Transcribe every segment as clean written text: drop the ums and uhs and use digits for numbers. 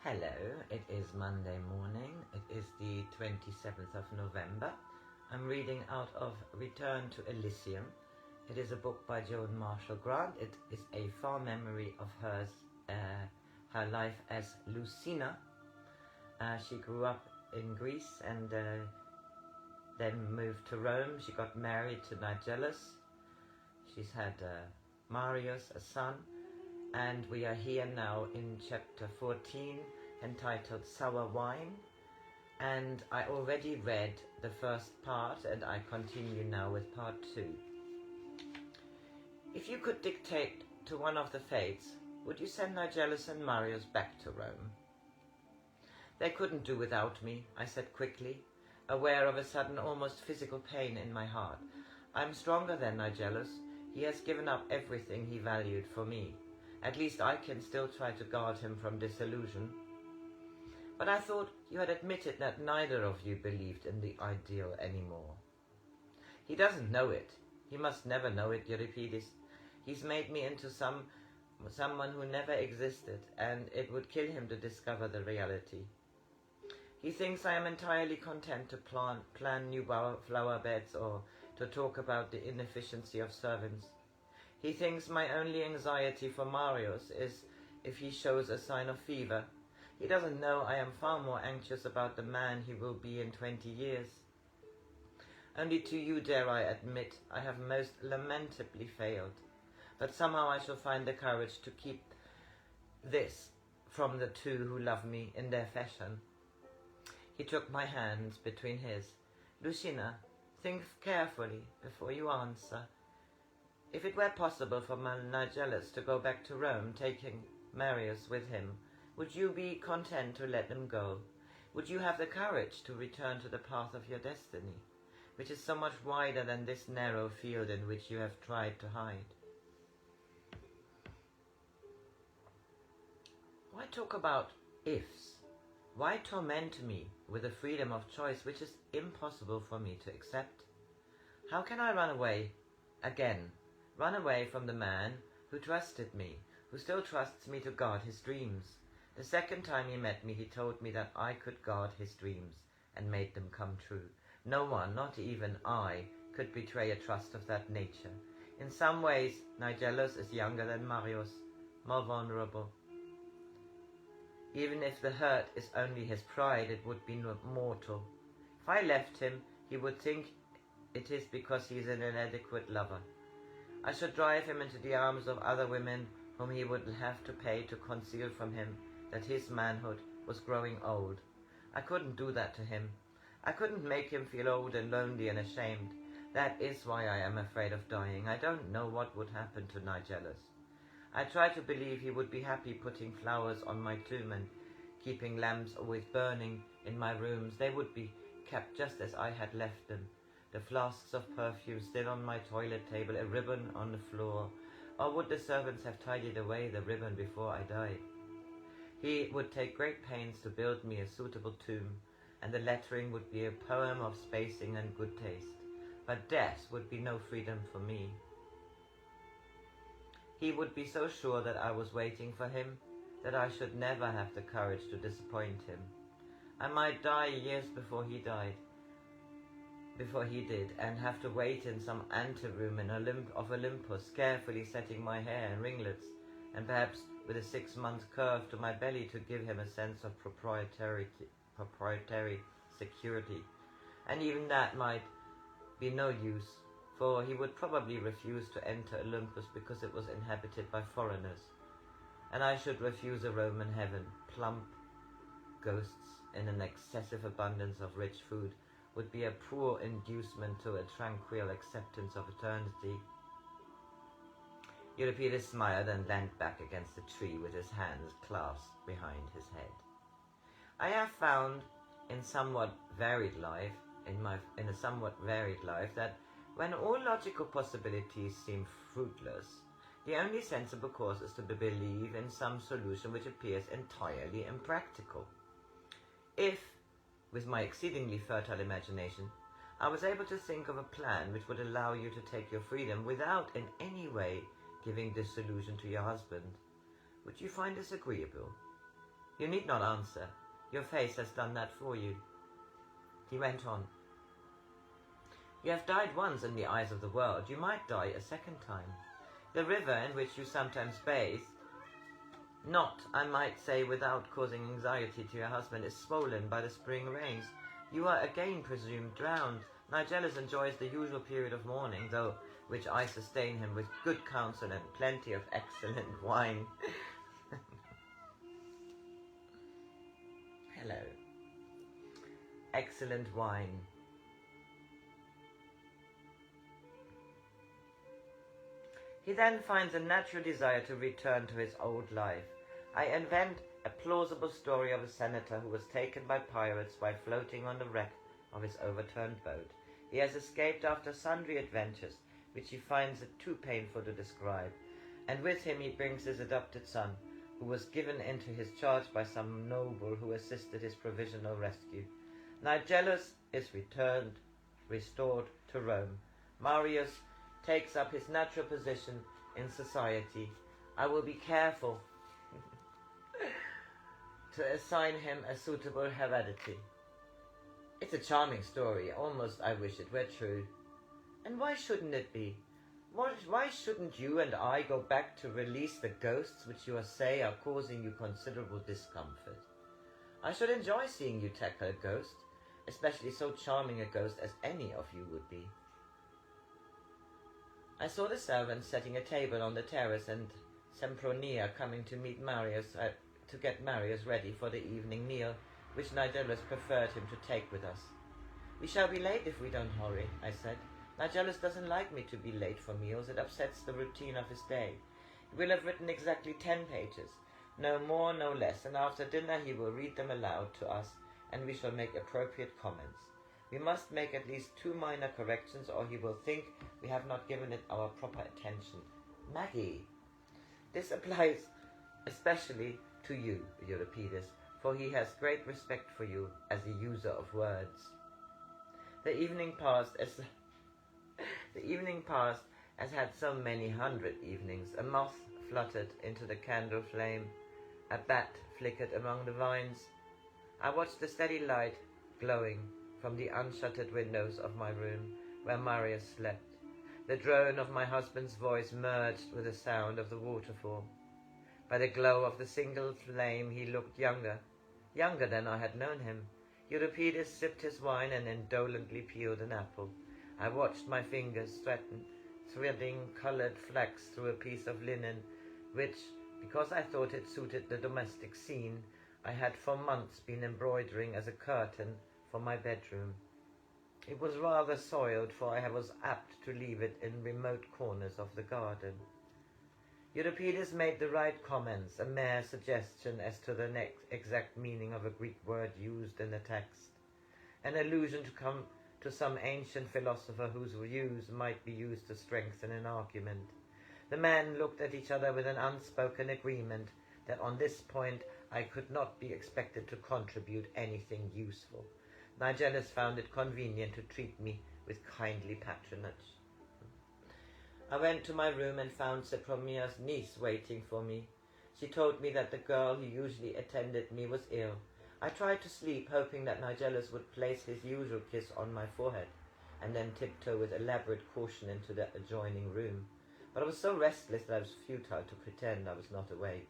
Hello, it is Monday morning. It is the 27th of November. I'm reading out of Return to Elysium. It is a book by Joan Grant. It is a far memory of hers, her life as Lucina. She grew up in Greece and then moved to Rome. She got married to Nigellus. She's had Marius, a son. And we are here now in chapter 14, entitled Sour Wine. And I already read the first part, and I continue now with part 2. If you could dictate to one of the fates, would you send Nigellus and Marius back to Rome? They couldn't do without me, I said quickly, aware of a sudden, almost physical pain in my heart. I'm stronger than Nigellus. He has given up everything he valued for me. At least I can still try to guard him from disillusion. But I thought you had admitted that neither of you believed in the ideal anymore. He doesn't know it. He must never know it, Euripides. He's made me into someone who never existed, and it would kill him to discover the reality. He thinks I am entirely content to plan new flower beds or to talk about the inefficiency of servants. He thinks my only anxiety for Marius is if he shows a sign of fever. He doesn't know I am far more anxious about the man he will be in 20 years. Only to you dare I admit I have most lamentably failed, but somehow I shall find the courage to keep this from the two who love me in their fashion. He took my hands between his. Lucina, think carefully before you answer. If it were possible for Nigellus to go back to Rome, taking Marius with him, would you be content to let them go? Would you have the courage to return to the path of your destiny, which is so much wider than this narrow field in which you have tried to hide? Why talk about ifs? Why torment me with a freedom of choice which is impossible for me to accept? How can I run away again? Run away from the man who trusted me, who still trusts me to guard his dreams. The second time he met me, he told me that I could guard his dreams and make them come true. No one, not even I, could betray a trust of that nature. In some ways, Nigellus is younger than Marius, more vulnerable. Even if the hurt is only his pride, it would be mortal. If I left him, he would think it is because he is an inadequate lover. I should drive him into the arms of other women whom he would have to pay to conceal from him that his manhood was growing old. I couldn't do that to him. I couldn't make him feel old and lonely and ashamed. That is why I am afraid of dying. I don't know what would happen to Nigellus. I try to believe he would be happy putting flowers on my tomb and keeping lamps always burning in my rooms. They would be kept just as I had left them. The flasks of perfume still on my toilet table, a ribbon on the floor. Or would the servants have tidied away the ribbon before I died? He would take great pains to build me a suitable tomb, and the lettering would be a poem of spacing and good taste. But death would be no freedom for me. He would be so sure that I was waiting for him, that I should never have the courage to disappoint him. I might die years before he did, and have to wait in some anteroom of Olympus, carefully setting my hair in ringlets, and perhaps with a 6-month curve to my belly to give him a sense of proprietary security. And even that might be no use, for he would probably refuse to enter Olympus because it was inhabited by foreigners, and I should refuse a Roman heaven. Plump ghosts in an excessive abundance of rich food would be a poor inducement to a tranquil acceptance of eternity. Euripides smiled and leant back against the tree with his hands clasped behind his head. I have found in a somewhat varied life that when all logical possibilities seem fruitless, the only sensible course is to believe in some solution which appears entirely impractical. If, with my exceedingly fertile imagination, I was able to think of a plan which would allow you to take your freedom without in any way giving disillusion to your husband, would you find this agreeable? You need not answer. Your face has done that for you. He went on. You have died once in the eyes of the world. You might die a second time. The river in which you sometimes bathe, not, I might say, without causing anxiety to your husband, is swollen by the spring rains. You are again presumed drowned. Nigellus enjoys the usual period of mourning, though which I sustain him with good counsel and plenty of excellent wine. Hello. Excellent wine. He then finds a natural desire to return to his old life. I invent a plausible story of a senator who was taken by pirates while floating on the wreck of his overturned boat. He has escaped after sundry adventures, which he finds it too painful to describe, and with him he brings his adopted son, who was given into his charge by some noble who assisted his provisional rescue. Nigellus is restored to Rome. Marius takes up his natural position in society. I will be careful to assign him a suitable heredity. It's a charming story. Almost I wish it were true. And why shouldn't it be? Why shouldn't you and I go back to release the ghosts which you say are causing you considerable discomfort? I should enjoy seeing you tackle a ghost, especially so charming a ghost as any of you would be. I saw the servants setting a table on the terrace and Sempronia coming to meet Marius, to get Marius ready for the evening meal, which Nigellus preferred him to take with us. We shall be late if we don't hurry, I said. Nigellus doesn't like me to be late for meals. It upsets the routine of his day. He will have written exactly 10 pages, no more, no less, and after dinner he will read them aloud to us, and we shall make appropriate comments. We must make at least 2 minor corrections, or he will think we have not given it our proper attention. Maggie! This applies especially to you, Euripides, for he has great respect for you as a user of words. The evening passed as had so many 100 evenings. A moth fluttered into the candle flame. A bat flickered among the vines. I watched the steady light glowing from the unshuttered windows of my room where Marius slept. The drone of my husband's voice merged with the sound of the waterfall. By the glow of the single flame he looked younger than I had known him. Euripides sipped his wine and indolently peeled an apple. I watched my fingers threading coloured flax through a piece of linen, which, because I thought it suited the domestic scene, I had for months been embroidering as a curtain for my bedroom. It was rather soiled, for I was apt to leave it in remote corners of the garden. Euripides made the right comments, a mere suggestion as to the exact meaning of a Greek word used in the text, an allusion to some ancient philosopher whose views might be used to strengthen an argument. The men looked at each other with an unspoken agreement that on this point I could not be expected to contribute anything useful. Nigellus found it convenient to treat me with kindly patronage. I went to my room and found Sempronia's niece waiting for me. She told me that the girl who usually attended me was ill. I tried to sleep, hoping that Nigellus would place his usual kiss on my forehead, and then tiptoe with elaborate caution into the adjoining room. But I was so restless that it was futile to pretend I was not awake.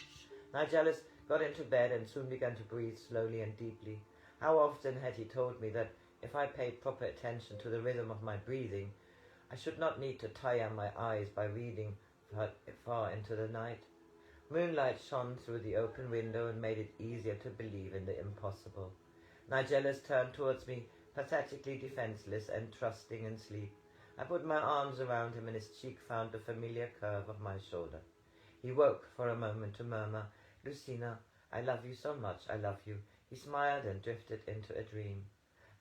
Nigellus got into bed and soon began to breathe slowly and deeply. How often had he told me that if I paid proper attention to the rhythm of my breathing, I should not need to tire my eyes by reading far into the night. Moonlight shone through the open window and made it easier to believe in the impossible. Nigellus turned towards me, pathetically defenseless and trusting in sleep. I put my arms around him and his cheek found the familiar curve of my shoulder. He woke for a moment to murmur, "Lucina, I love you so much, I love you." He smiled and drifted into a dream.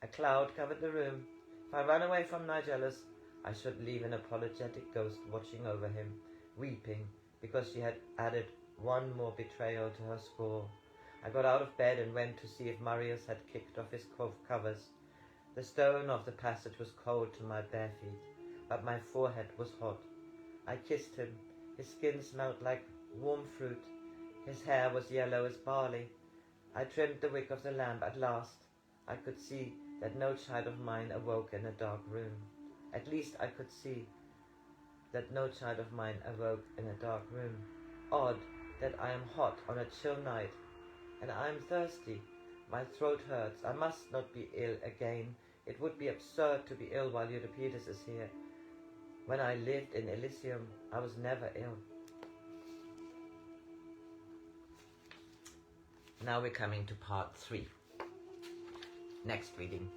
A cloud covered the room. If I ran away from Nigellus, I should leave an apologetic ghost watching over him, weeping because she had added one more betrayal to her score. I got out of bed and went to see if Marius had kicked off his covers. The stone of the passage was cold to my bare feet, but my forehead was hot. I kissed him. His skin smelt like warm fruit. His hair was yellow as barley. I trimmed the wick of the lamp. At last I could see that no child of mine awoke in a dark room. At least I could see that no child of mine awoke in a dark room. Odd that I am hot on a chill night, and I am thirsty. My throat hurts. I must not be ill again. It would be absurd to be ill while Euripides is here. When I lived in Elysium, I was never ill. Now we're coming to part 3. Next reading.